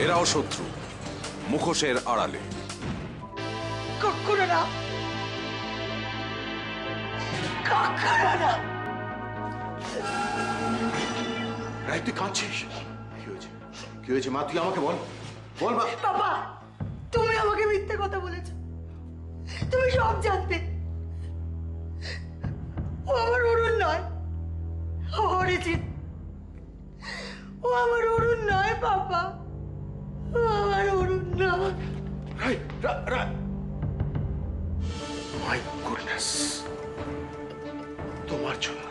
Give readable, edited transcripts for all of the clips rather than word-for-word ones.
এরাও শত্রু, মুখোশের আড়ালে। কখনো না, কখনো না। রায়, তুই কাঁদছিস? কি হয়েছে মা? তুই আমাকে বল, বল মা। বাবা, তুমি আমাকে মিথ্যে কথা বলেছ। তুমি সব জানতে। ও আমার অরুণ নয়, অরিজিৎ। ও আমার অরুণ নয় বাবা, ও আমার অরুণ নয়। রায়, রায়, মাই গুডনেস, তোমার জন্য,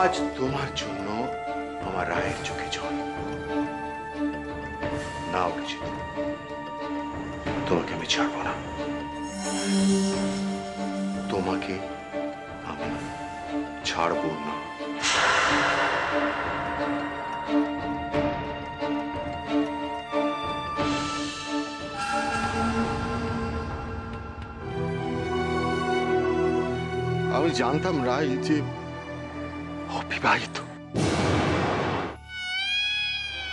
আজ তোমার জন্য আমার রায়ের চোখে জল। না অরিজিৎ, তোমাকে আমি ছাড়বো না। তোমাকে আমি ছাড়বো না। আমি জানতাম রায় যে অবিবাহিত।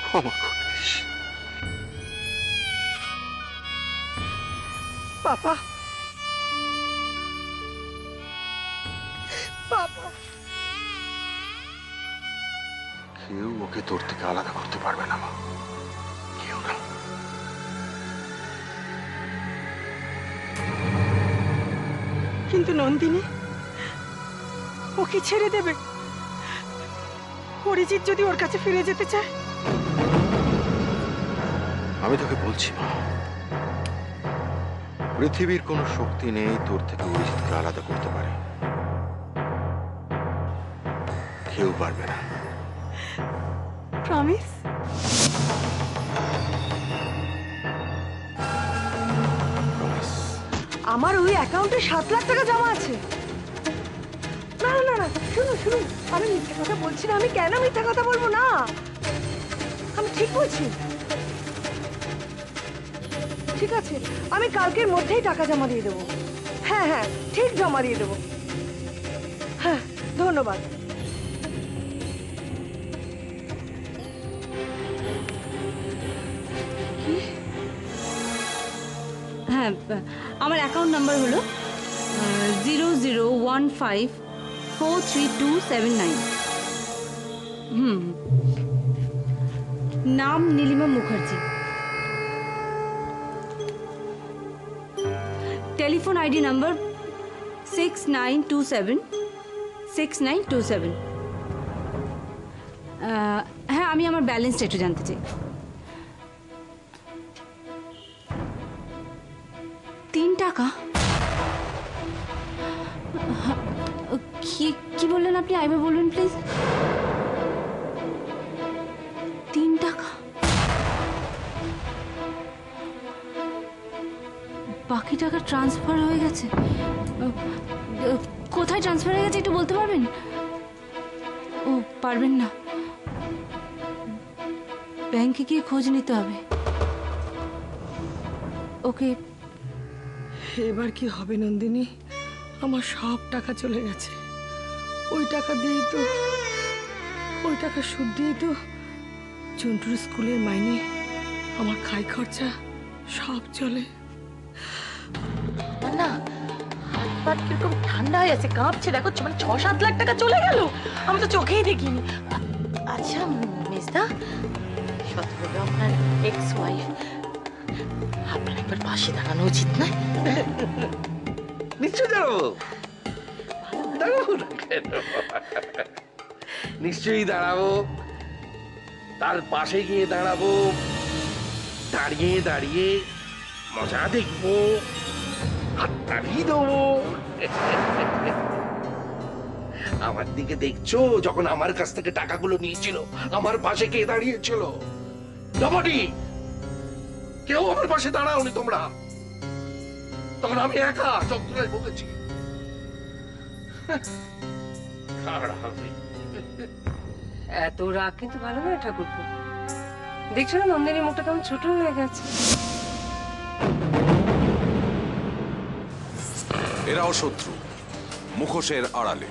ক্ষমা করে দিস। বাবা, বাবা, কেউ ওকে তোর থেকে আলাদা করতে পারবে না মা, কেউ না। কিন্তু নন্দিনী ওকে ছেড়ে দেবে? অরিজিৎ যদি ওর কাছে ফিরে যেতে চায়? আমি তোকে বলছি মা, পৃথিবীর কোন শক্তি নেই তোর থেকে অরিজিৎকে আলাদা করতে পারে। কেউ পারবে না। প্রমিস? আমার ওই অ্যাকাউন্টে 7 লাখ টাকা জমা আছে। না না না, শুনুন শুনুন, আমি মিথ্যা কথা বলছি না। আমি কেন মিথ্যা কথা বলবো? না, আমি ঠিক বলছি। ঠিক আছে, আমি কালকের মধ্যেই টাকা জমা দিয়ে দেবো। হ্যাঁ হ্যাঁ, ঠিক জমা দিয়ে দেবো। হ্যাঁ, ধন্যবাদ। হ্যাঁ, আমার অ্যাকাউন্ট নাম্বার হলো 0015432799। নাম Nilima Mukherjee. Telephone ID number 69276927। হ্যাঁ, আমি আমার ব্যালেন্সটা একটু জানতে চাই। 3 টাকা? কি বললেন আপনি? আইবার বলবেন প্লিজ। 3 টাকা? বাকি টাকা ট্রান্সফার হয়ে গেছে? কোথায় ট্রান্সফার হয়ে গেছে একটু বলতে পারবেন? ও, পারবেন না? ব্যাংকে গিয়ে খোঁজ নিতে হবে। ওকে। এবার কি হবে নন্দিনী? আমার সব টাকা চলে গেছে। ওই টাকা সুদ দিয়েই তো চন্টুর স্কুলের মাইনে, আমার খাই খরচা সব চলে। না, হাত পাট কিরকম ঠান্ডা হয়ে আছে, কাঁপছে। দেখো, মানে 6-7 লাখ টাকা চলে গেল। আমি তো চোখেই দেখিনি। আচ্ছা মিসদা, সত্যি আপনার এক্স ওয়াইফ, আপনার একবার পাশে দাঁড়ানো উচিত না? নিশ্চয়ই দাঁড়াবো, দাঁড়াবো না কেন? নিশ্চয়ই দাঁড়াবো। তার পাশে গিয়ে দাঁড়াবো, দাঁড়িয়ে দাঁড়িয়ে মজা দেখবো, হাততালি দেবো। আমার দিকে দেখছো? যখন আমার কাছ থেকে টাকাগুলো নিয়েছিল, আমার পাশে কে দাঁড়িয়েছিল? নবডি। কেউ আমার পাশে দাঁড়াওনি তোমরা। তখন আমি একা যন্ত্রণায় ভুগেছি। এত রাগ কিন্তু ভালো নয় ঠাকুরপো। দেখছো না নন্দিনীর মুখটা কেমন ছোট হয়ে গেছে? এরাও শত্রু, মুখোশের আড়ালে।